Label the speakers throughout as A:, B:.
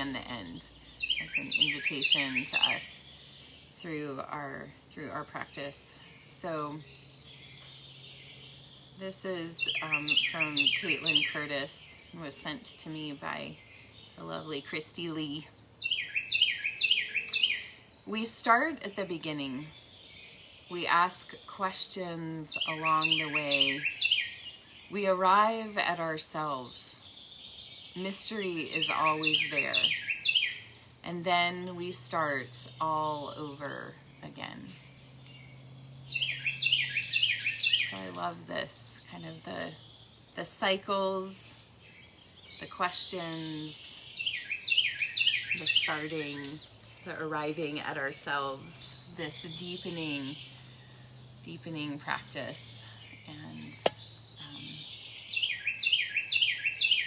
A: and the end as an invitation to us through our practice. So this is from Caitlin Curtis, and was sent to me by the lovely Christy Lee. We start at the beginning. We ask questions along the way. We arrive at ourselves. Mystery is always there. And then we start all over again. So I love this, kind of the cycles, the questions, the starting, the arriving at ourselves, this deepening practice, and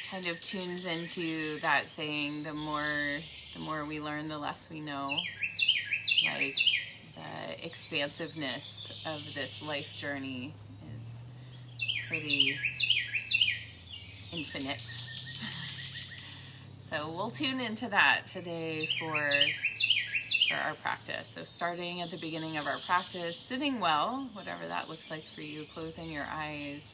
A: kind of tunes into that saying, the more we learn, the less we know. Like, the expansiveness of this life journey is pretty infinite. So we'll tune into that today for our practice. So starting at the beginning of our practice, sitting well, whatever that looks like for you, closing your eyes,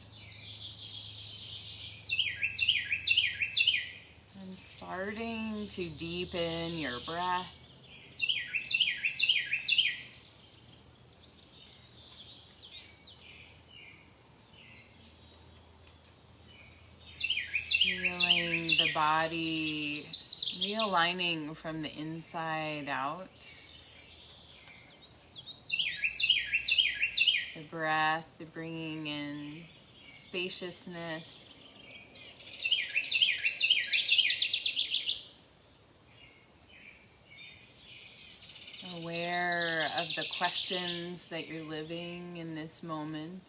A: and starting to deepen your breath. Feeling the body realigning from the inside out. The breath, bringing in spaciousness. Aware of the questions that you're living in this moment.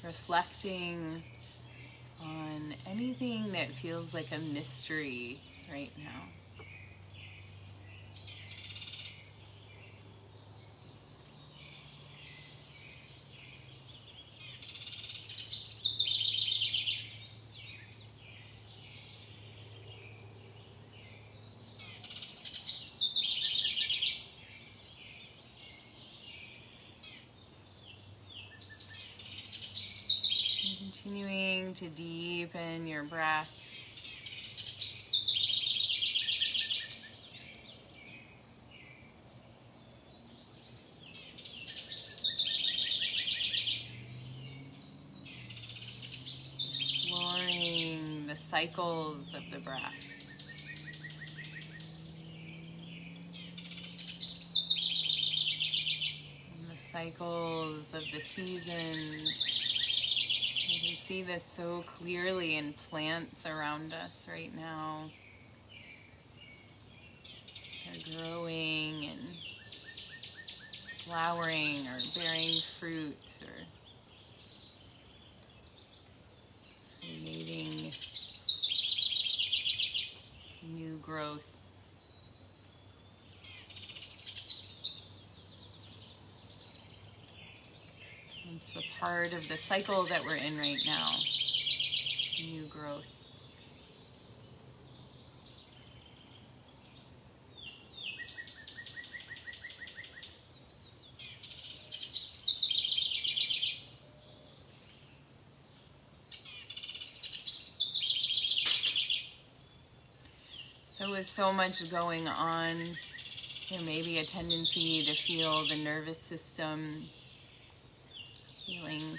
A: Reflecting on anything that feels like a mystery right now. Continuing to deepen your breath. Exploring the cycles of the breath. And the cycles of the seasons. You can see this so clearly in plants around us right now. They're growing and flowering or bearing fruit or creating new growth. It's the part of the cycle that we're in right now. New growth. So with so much going on, there may be a tendency to feel the nervous system feeling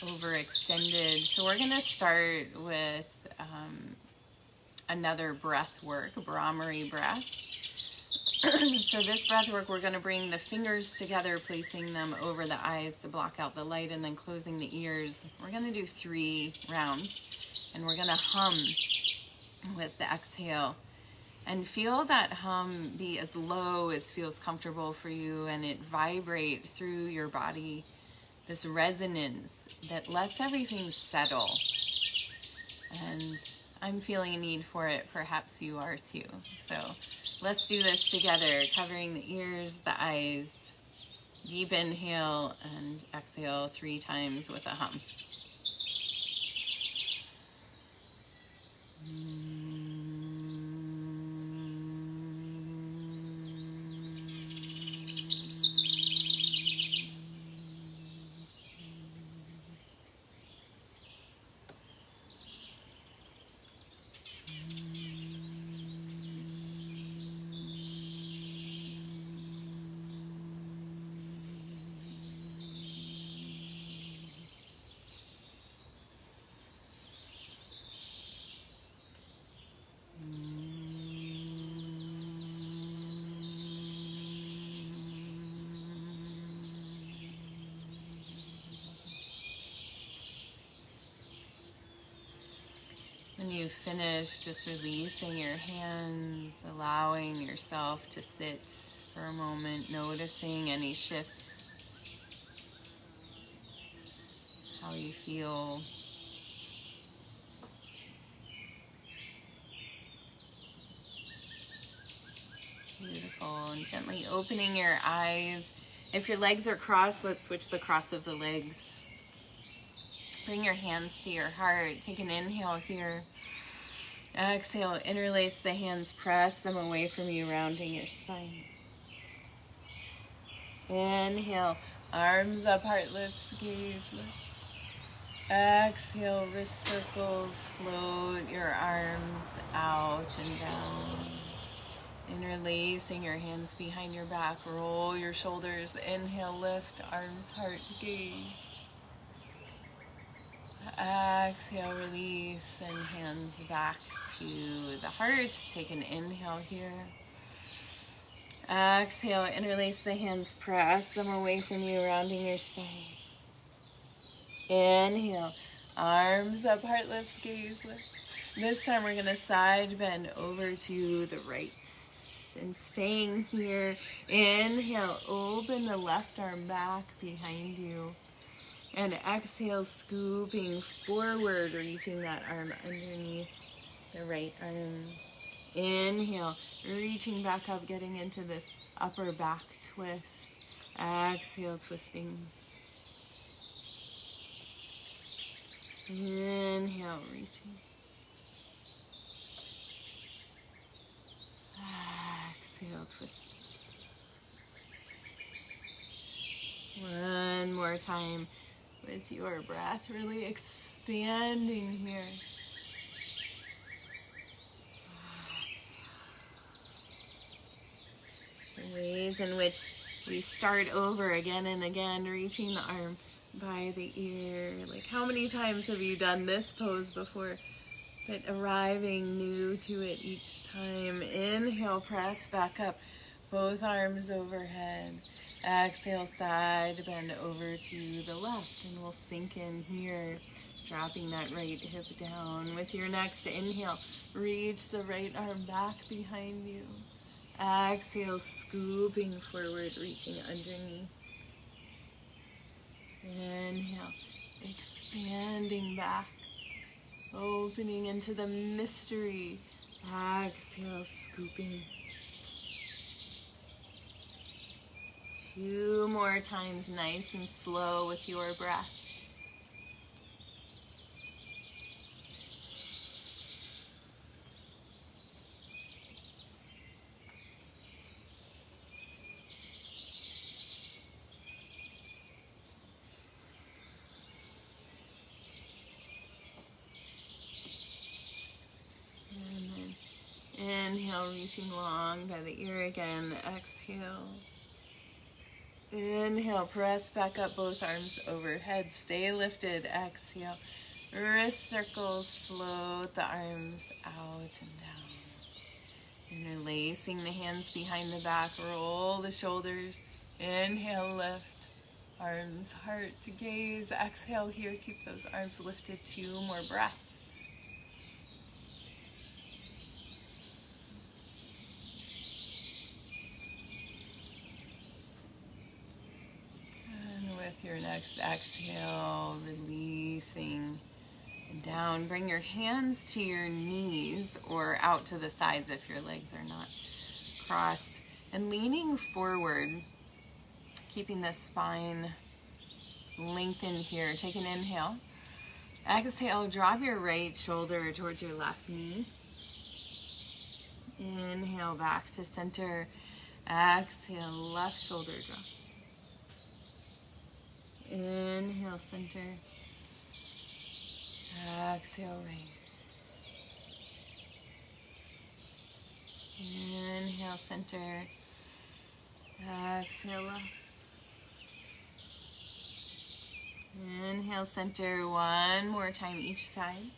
A: overextended. So we're going to start with another breath work, Brahmari breath. So this breath work, we're going to bring the fingers together, placing them over the eyes to block out the light, and then closing the ears. We're going to do 3 rounds, and we're going to hum with the exhale. And feel that hum be as low as feels comfortable for you, and it vibrate through your body, this resonance that lets everything settle. And I'm feeling a need for it, perhaps you are too. So let's do this together, covering the ears, the eyes. Deep inhale and exhale 3 times with a hum. When you finish, just releasing your hands, allowing yourself to sit for a moment, noticing any shifts, how you feel. Beautiful. And gently opening your eyes. If your legs are crossed, let's switch the cross of the legs. Bring your hands to your heart. Take an inhale here. Exhale, interlace the hands, press them away from you, rounding your spine. Inhale, arms up, heart lifts, gaze lift. Exhale, wrist circles, float your arms out and down. Interlacing your hands behind your back, roll your shoulders. Inhale, lift, arms, heart, gaze. Exhale, release, and hands back to the heart. Take an inhale here. Exhale, interlace the hands, press them away from you, rounding your spine. Inhale, arms up, heart lifts, gaze lifts. This time we're going to side bend over to the right. And staying here, inhale, open the left arm back behind you. And exhale, scooping forward, reaching that arm underneath the right arm. Inhale, reaching back up, getting into this upper back twist. Exhale, twisting. Inhale, reaching. Exhale, twisting. One more time with your breath, really expanding here. Exhale. The ways in which we start over again and again, reaching the arm by the ear. Like, how many times have you done this pose before? But arriving new to it each time. Inhale, press back up, both arms overhead. Exhale, side bend over to the left, and we'll sink in here, dropping that right hip down. With your next inhale, reach the right arm back behind you. Exhale, scooping forward, reaching underneath. Inhale, expanding back, opening into the mystery. Exhale, scooping. 2 more times, nice and slow with your breath. And then inhale, reaching long by the ear again. Exhale. Inhale, press back up, both arms overhead. Stay lifted. Exhale. Wrist circles, float the arms out and down. Interlacing the hands behind the back, roll the shoulders. Inhale, lift. Arms, heart to gaze. Exhale here, keep those arms lifted. 2 more breaths. your next exhale, releasing down. Bring your hands to your knees or out to the sides if your legs are not crossed. And leaning forward, keeping the spine lengthened here. Take an inhale. Exhale, drop your right shoulder towards your left knee. Inhale back to center. Exhale, left shoulder drop. Inhale, center. Exhale, right. Inhale, center. Exhale, left. Inhale, center. One more time each side.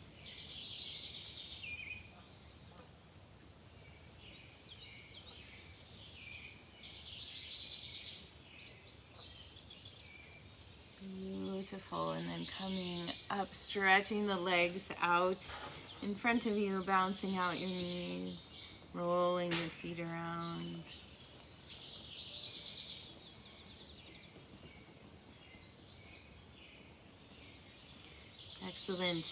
A: Beautiful. And then coming up, stretching the legs out in front of you, bouncing out your knees, rolling your feet around. Excellent.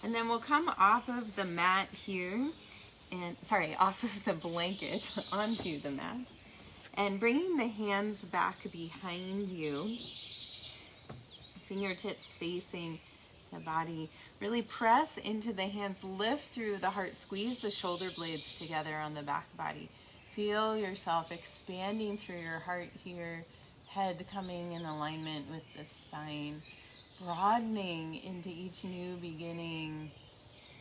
A: And then we'll come off of the mat here, and off of the blanket onto the mat, and bringing the hands back behind you, fingertips facing the body. Really press into the hands, lift through the heart, squeeze the shoulder blades together on the back body. Feel yourself expanding through your heart here, head coming in alignment with the spine, broadening into each new beginning,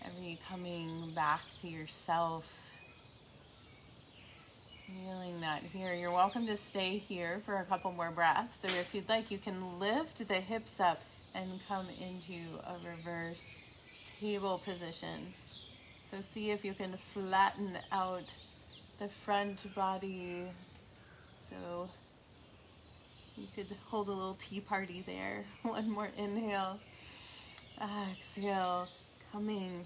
A: every coming back to yourself. Feeling that here. You're welcome to stay here for a couple more breaths, or if you'd like, you can lift the hips up and come into a reverse table position. So see if you can flatten out the front body. So you could hold a little tea party there. One more inhale. Exhale, coming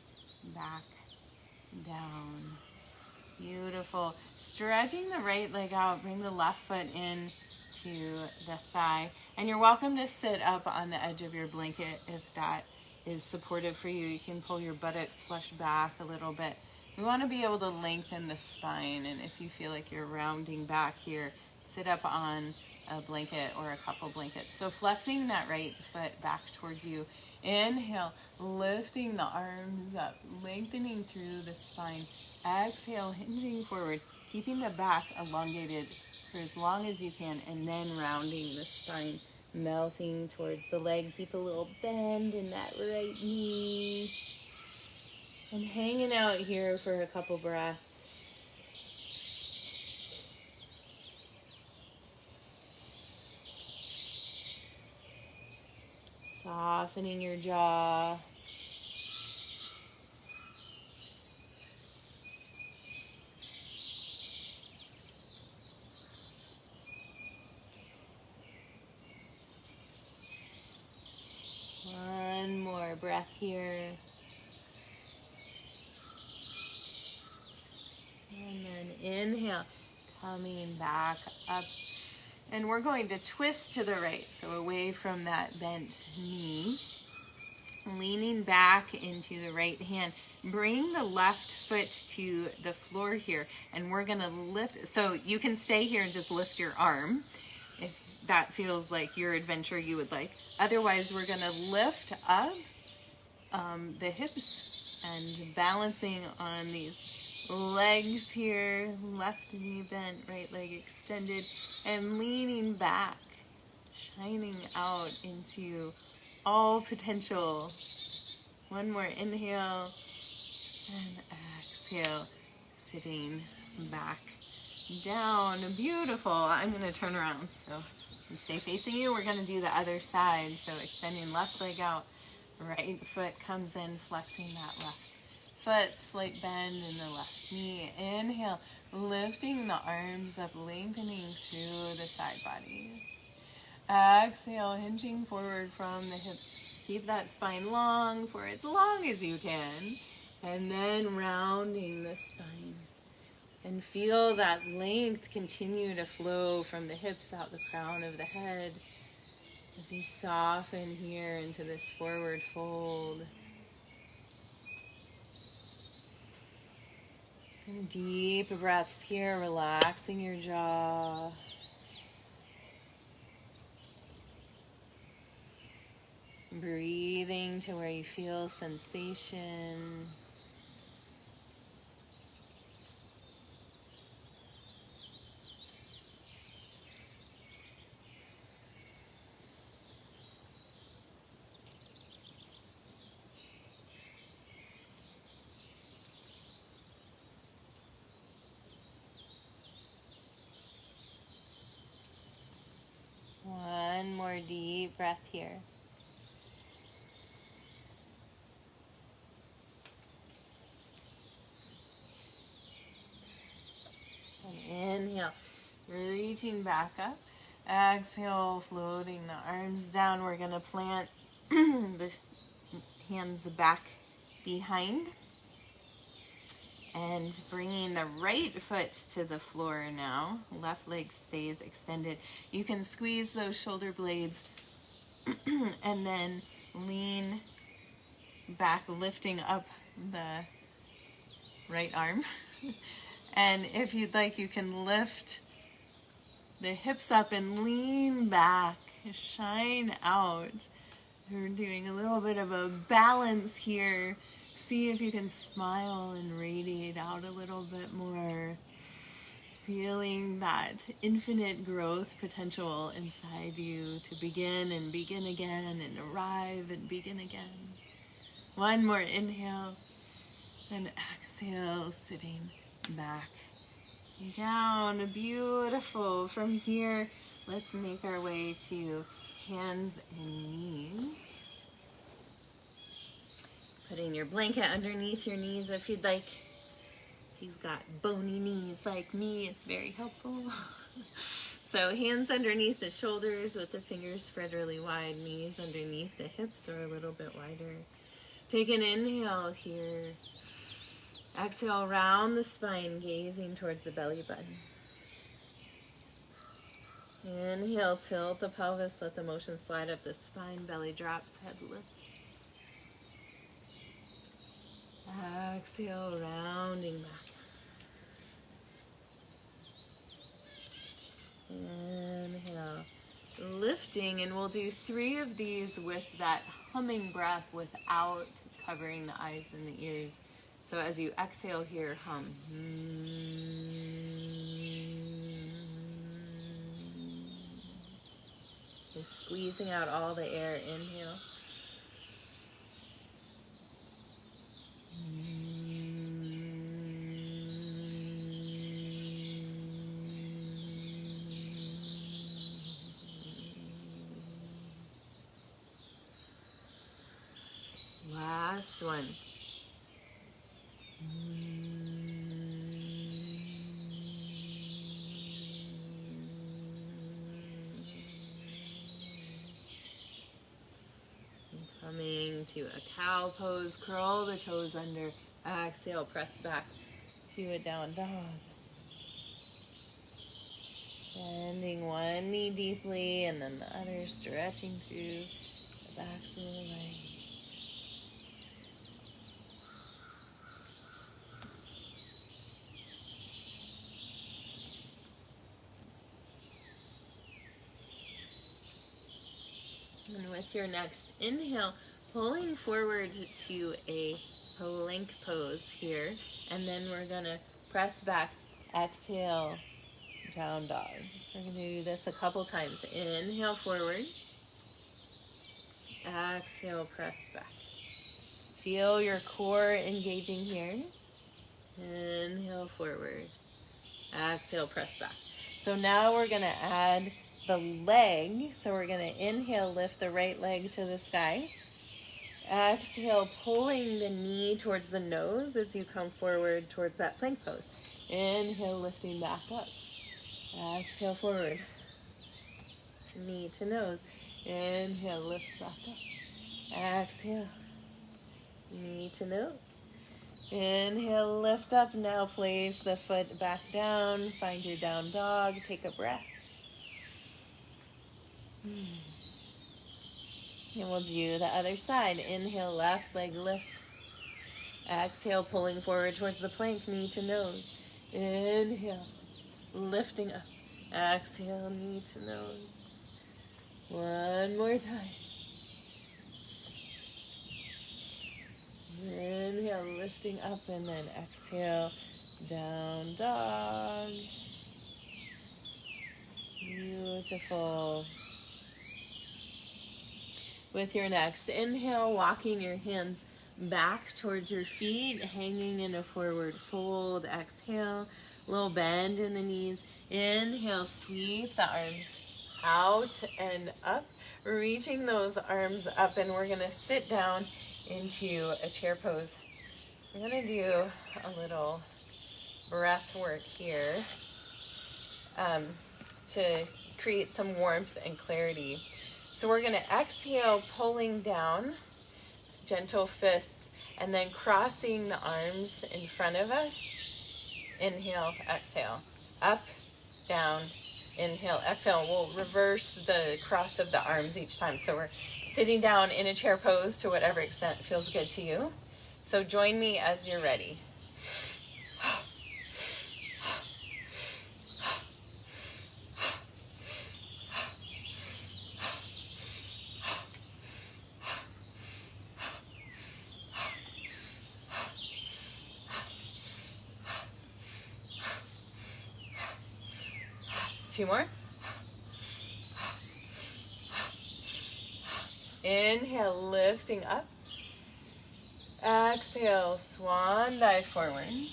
A: back down. Beautiful. Stretching the right leg out, bring the left foot in to the thigh. And you're welcome to sit up on the edge of your blanket if that is supportive for you. You can pull your buttocks flush back a little bit. We want to be able to lengthen the spine, and if you feel like you're rounding back here, sit up on a blanket or a couple blankets. So flexing that right foot back towards you. Inhale, lifting the arms up, lengthening through the spine. Exhale, hinging forward, keeping the back elongated for as long as you can, and then rounding the spine, melting towards the leg. Keep a little bend in that right knee. And hanging out here for a couple breaths. Softening your jaw. One more breath here. And then inhale, coming back up. And we're going to twist to the right, so away from that bent knee. Leaning back into the right hand. Bring the left foot to the floor here, and we're going to lift. So you can stay here and just lift your arm if that feels like your adventure you would like. Otherwise, we're going to lift up the hips and balancing on these legs here, left knee bent, right leg extended, and leaning back, shining out into all potential. One more inhale and exhale, sitting back down. Beautiful. I'm going to turn around so stay facing you. We're going to do the other side. So extending left leg out, right foot comes in, flexing that left foot, slight bend in the left knee. Inhale, lifting the arms up, lengthening through the side body. Exhale, hinging forward from the hips. Keep that spine long for as long as you can. And then rounding the spine. And feel that length continue to flow from the hips out the crown of the head. As you soften here into this forward fold. And deep breaths here, relaxing your jaw. Breathing to where you feel sensation. One more deep breath here. And inhale, reaching back up. Exhale, floating the arms down. We're going to plant the hands back behind. And bringing the right foot to the floor now. Left leg stays extended. You can squeeze those shoulder blades and then lean back, lifting up the right arm. And if you'd like, you can lift the hips up and lean back, shine out. We're doing a little bit of a balance here. See if you can smile and radiate out a little bit more. Feeling that infinite growth potential inside you to begin and begin again and arrive and begin again. One more inhale and exhale, sitting back down. Beautiful. From here, let's make our way to hands and knees. Putting your blanket underneath your knees if you'd like. If you've got bony knees like me, it's very helpful. So hands underneath the shoulders with the fingers spread really wide, knees underneath the hips or a little bit wider. Take an inhale here. Exhale, round the spine, gazing towards the belly button. Inhale, tilt the pelvis, let the motion slide up the spine, belly drops, head lifts. Exhale, rounding back. Inhale, lifting, and we'll do 3 of these with that humming breath without covering the eyes and the ears. So as you exhale here, hum. Just squeezing out all the air. Inhale. Last one. Coming to a cow pose, curl the toes under, exhale, press back to a down dog. Bending one knee deeply and then the other stretching through the backs of the legs. And with your next inhale, pulling forward to a plank pose here. And then we're going to press back, exhale, down dog. So we're going to do this a couple times. Inhale forward. Exhale, press back. Feel your core engaging here. Inhale forward. Exhale, press back. So now we're going to add the leg. So we're going to inhale, lift the right leg to the sky. Exhale, pulling the knee towards the nose as you come forward towards that plank pose. Inhale, lifting back up. Exhale, forward. Knee to nose. Inhale, lift back up. Exhale. Knee to nose. Inhale, lift up. Now place the foot back down. Find your down dog. Take a breath. And we'll do the other side. Inhale, left leg lifts. Exhale, pulling forward towards the plank, knee to nose. Inhale, lifting up. Exhale, knee to nose. One more time. Inhale, lifting up, and then exhale, down dog. Beautiful. With your next inhale, walking your hands back towards your feet, hanging in a forward fold. Exhale, little bend in the knees. Inhale, sweep the arms out and up, reaching those arms up, and we're gonna sit down into a chair pose. We're gonna do a little breath work here to create some warmth and clarity. So we're gonna exhale, pulling down, gentle fists, and then crossing the arms in front of us. Inhale, exhale, up, down, inhale, exhale. We'll reverse the cross of the arms each time. So we're sitting down in a chair pose to whatever extent feels good to you. So join me as you're ready. Two more. Inhale, lifting up. Exhale, swan dive forward.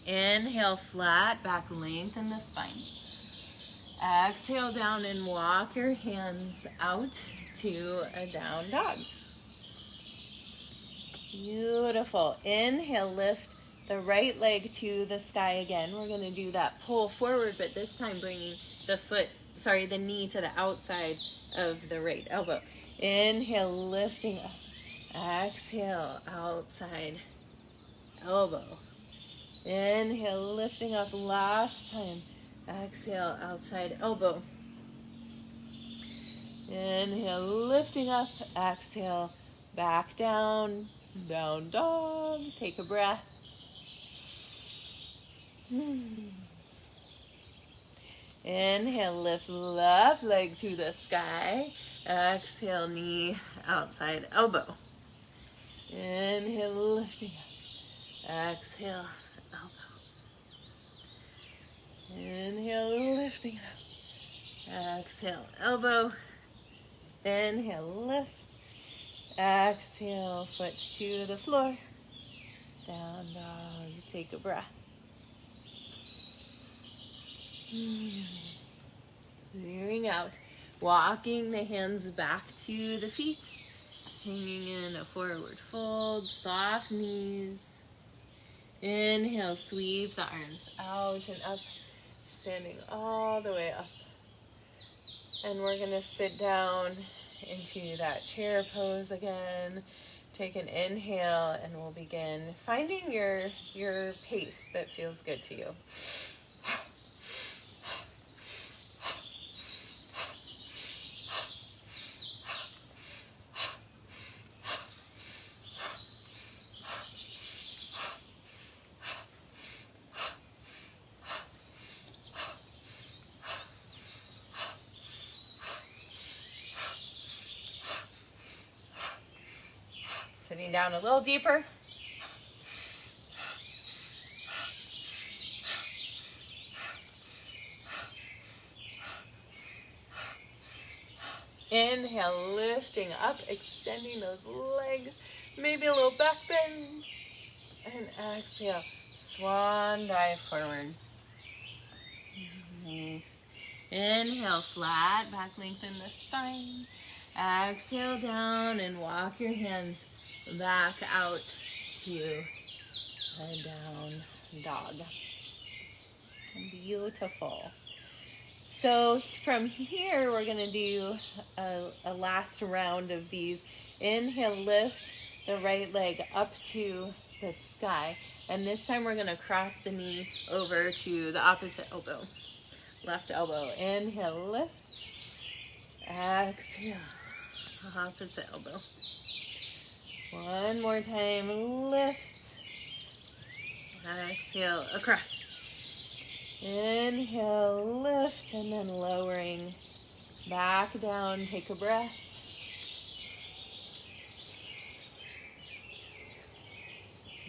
A: Inhale, flat back, lengthen the spine. Exhale down and walk your hands out to a down dog. Beautiful. Inhale, lift the right leg to the sky again. We're going to do that pull forward, but this time bringing the knee to the outside of the right elbow. Inhale, lifting up. Exhale, outside elbow. Inhale, lifting up last time. Exhale, outside elbow. Inhale, lifting up. Exhale, back down, down dog. Take a breath. Inhale, lift left leg to the sky. Exhale, knee outside elbow. Inhale, lifting up. Exhale, elbow. Inhale, lifting up. Exhale, elbow. Inhale, lift. Exhale, foot to the floor. Down dog. Take a breath. Clearing out. Walking the hands back to the feet. Hanging in a forward fold. Soft knees. Inhale, sweep the arms out and up. Standing all the way up. And we're going to sit down into that chair pose again. Take an inhale and we'll begin finding your pace that feels good to you. Sitting down a little deeper. Inhale, lifting up, extending those legs, maybe a little back bend. And exhale, swan dive forward. Nice. Inhale, flat back, lengthen the spine. Exhale down and walk your hands back out to a down dog. Beautiful. So from here, we're going to do a last round of these. Inhale, lift the right leg up to the sky. And this time we're going to cross the knee over to the opposite elbow. Left elbow. Inhale, lift. Exhale. Opposite elbow. One more time. Lift. Exhale, across. Inhale, lift, and then lowering back down. Take a breath.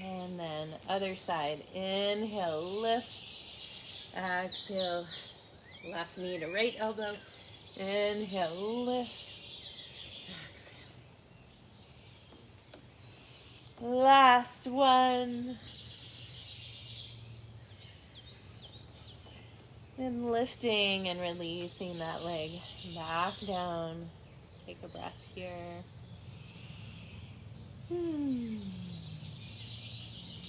A: And then other side. Inhale, lift. Exhale, left knee to right elbow. Inhale, lift. Exhale. Last one. And lifting and releasing that leg back down. Take a breath here. And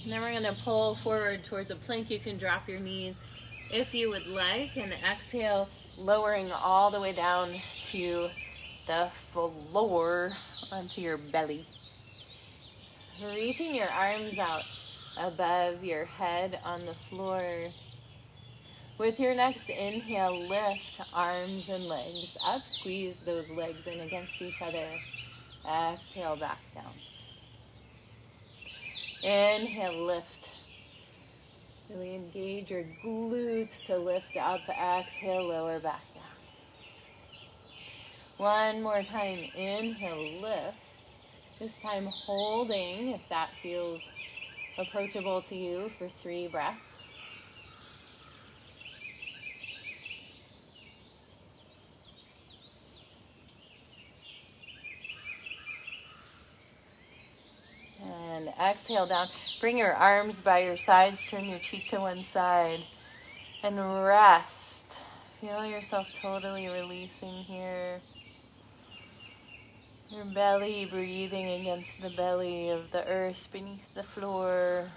A: then we're going to pull forward towards the plank. You can drop your knees if you would like. And exhale, lowering all the way down to the floor, onto your belly. Reaching your arms out above your head on the floor. With your next inhale, lift arms and legs up. Squeeze those legs in against each other. Exhale, back down. Inhale, lift. Really engage your glutes to lift up. Exhale, lower, back down. One more time. Inhale, lift. This time holding, if that feels approachable to you, for 3 breaths. And exhale down. Bring your arms by your sides. Turn your cheek to one side. And rest. Feel yourself totally releasing here. Your belly breathing against the belly of the earth beneath the floor.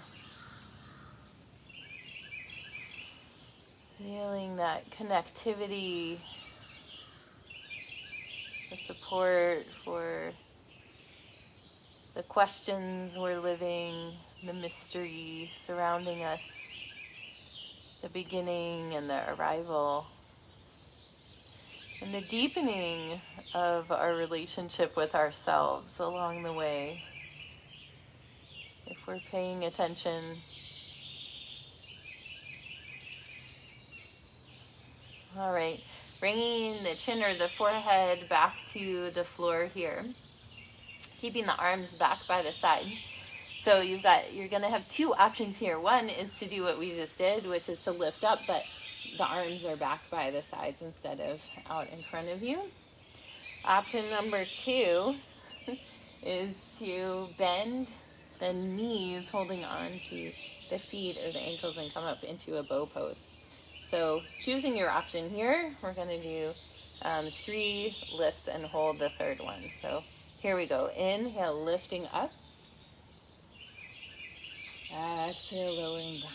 A: Feeling that connectivity, the support for the questions we're living, the mystery surrounding us, the beginning and the arrival, and the deepening of our relationship with ourselves along the way. If we're paying attention. All right, bringing the chin or the forehead back to the floor here. Keeping the arms back by the side. So you're going to have 2 options here. One is to do what we just did, which is to lift up, but the arms are back by the sides instead of out in front of you. Option number 2 is to bend the knees, holding on to the feet or the ankles, and come up into a bow pose. So choosing your option here, we're going to do 3 lifts and hold the 3rd one. So here we go. Inhale, lifting up. Exhale, lowering down.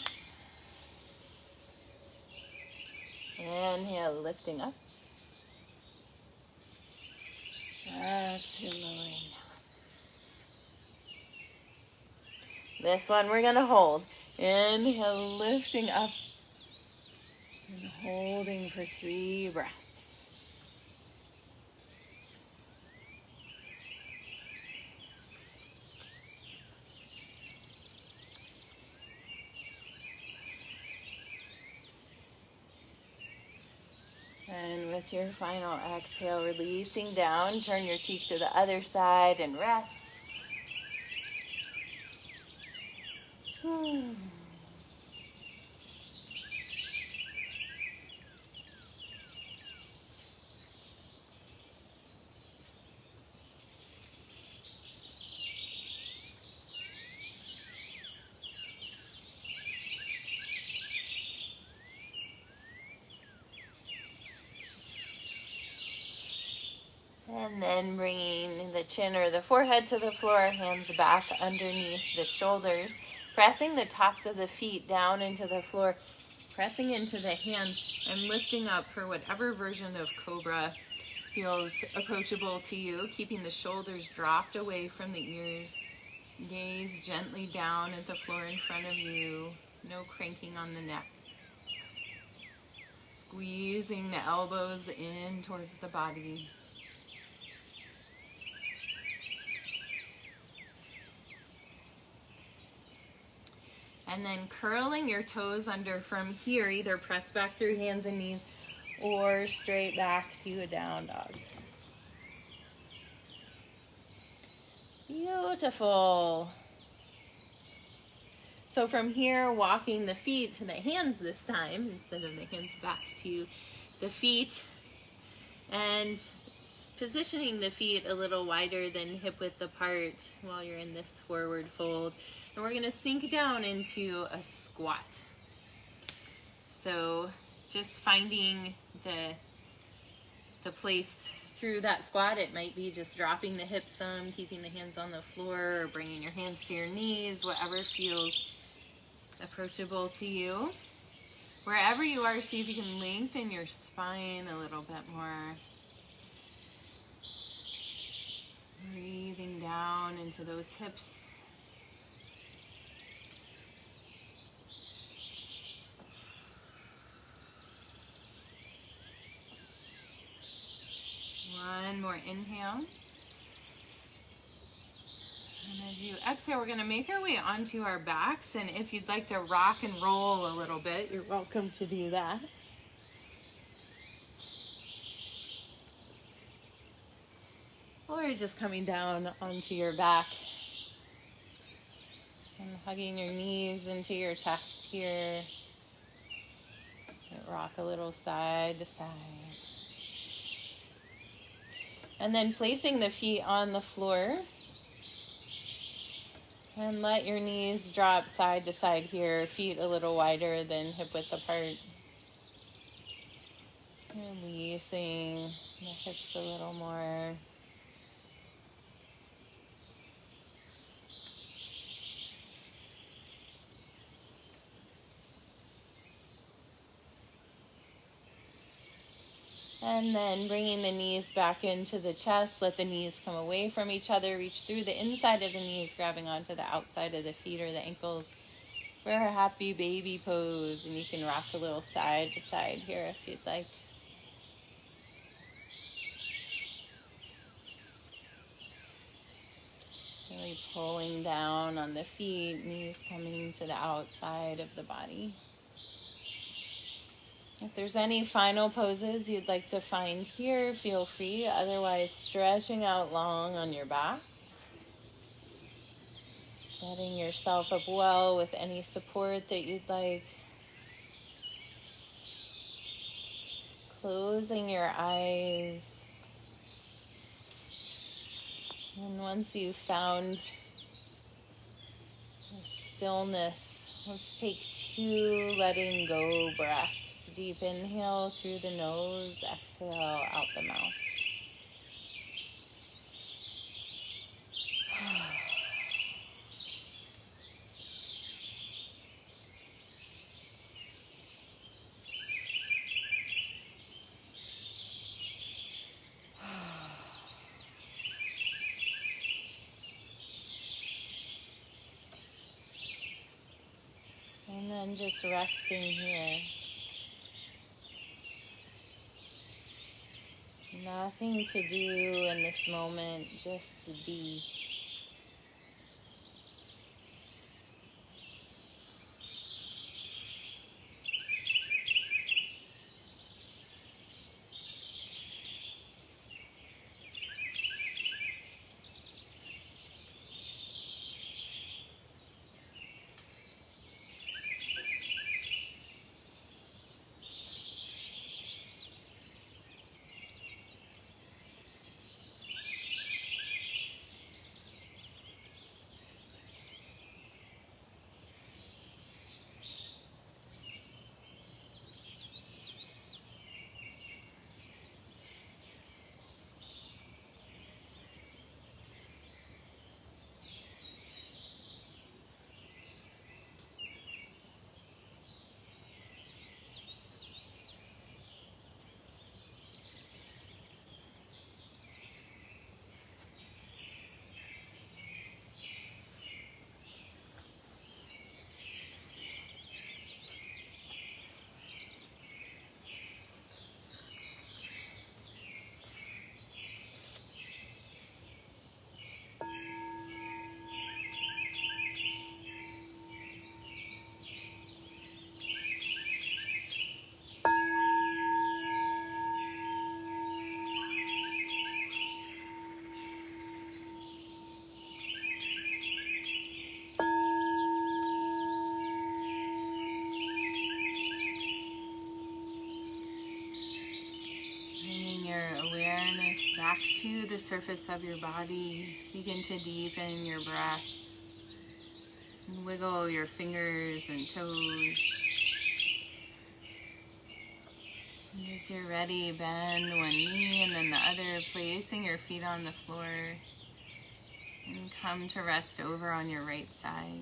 A: Inhale, lifting up. Exhale, lowering down. This one we're going to hold. Inhale, lifting up. And holding for 3 breaths. And with your final exhale, releasing down, turn your cheek to the other side and rest. And then bringing the chin or the forehead to the floor, hands back underneath the shoulders, pressing the tops of the feet down into the floor, pressing into the hands and lifting up for whatever version of Cobra feels approachable to you, keeping the shoulders dropped away from the ears, gaze gently down at the floor in front of you, no cranking on the neck. Squeezing the elbows in towards the body. And then curling your toes under from here, either press back through hands and knees or straight back to a down dog. Beautiful. So from here, walking the feet to the hands this time, instead of the hands back to the feet, and positioning the feet a little wider than hip width apart while you're in this forward fold. And we're going to sink down into a squat. So just finding the place through that squat. It might be just dropping the hips some, keeping the hands on the floor, or bringing your hands to your knees, whatever feels approachable to you. Wherever you are, see if you can lengthen your spine a little bit more. Breathing down into those hips. One more inhale. And as you exhale, we're going to make our way onto our backs. And if you'd like to rock and roll a little bit, you're welcome to do that. Or just coming down onto your back and hugging your knees into your chest here. Rock a little side to side. And then placing the feet on the floor. And let your knees drop side to side here, feet a little wider than hip width apart. Releasing the hips a little more. And then bringing the knees back into the chest. Let the knees come away from each other. Reach through the inside of the knees, grabbing onto the outside of the feet or the ankles for a happy baby pose. And you can rock a little side to side here if you'd like. Really pulling down on the feet, knees coming to the outside of the body. If there's any final poses you'd like to find here, feel free. Otherwise, stretching out long on your back. Setting yourself up well with any support that you'd like. Closing your eyes. And once you've found stillness, let's take 2 letting go breaths. Deep inhale through the nose, exhale out the mouth. And then just resting here. Nothing to do in this moment, just to be. back to the surface of your body. Begin to deepen your breath. Wiggle your fingers and toes. And as you're ready, bend one knee and then the other, placing your feet on the floor. And come to rest over on your right side.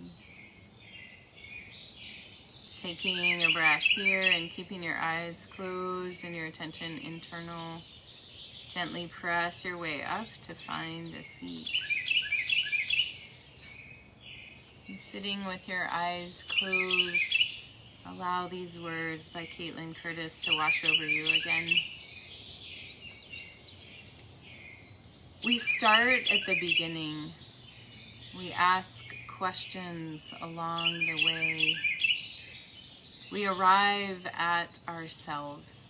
A: Taking a breath here and keeping your eyes closed and your attention internal. Gently press your way up to find a seat. And sitting with your eyes closed, allow these words by Caitlin Curtis to wash over you again. We start at the beginning. We ask questions along the way. We arrive at ourselves.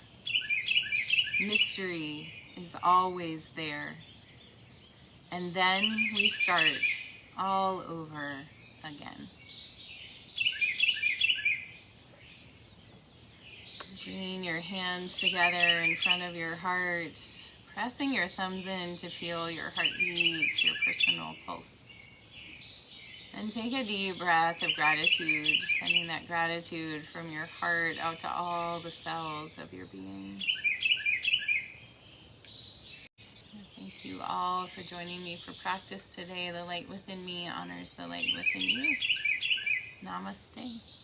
A: Mystery is always there. And then we start all over again. Bringing your hands together in front of your heart, pressing your thumbs in to feel your heartbeat, your personal pulse. And take a deep breath of gratitude, sending that gratitude from your heart out to all the cells of your being. Thank you all for joining me for practice today. The light within me honors the light within you. Namaste.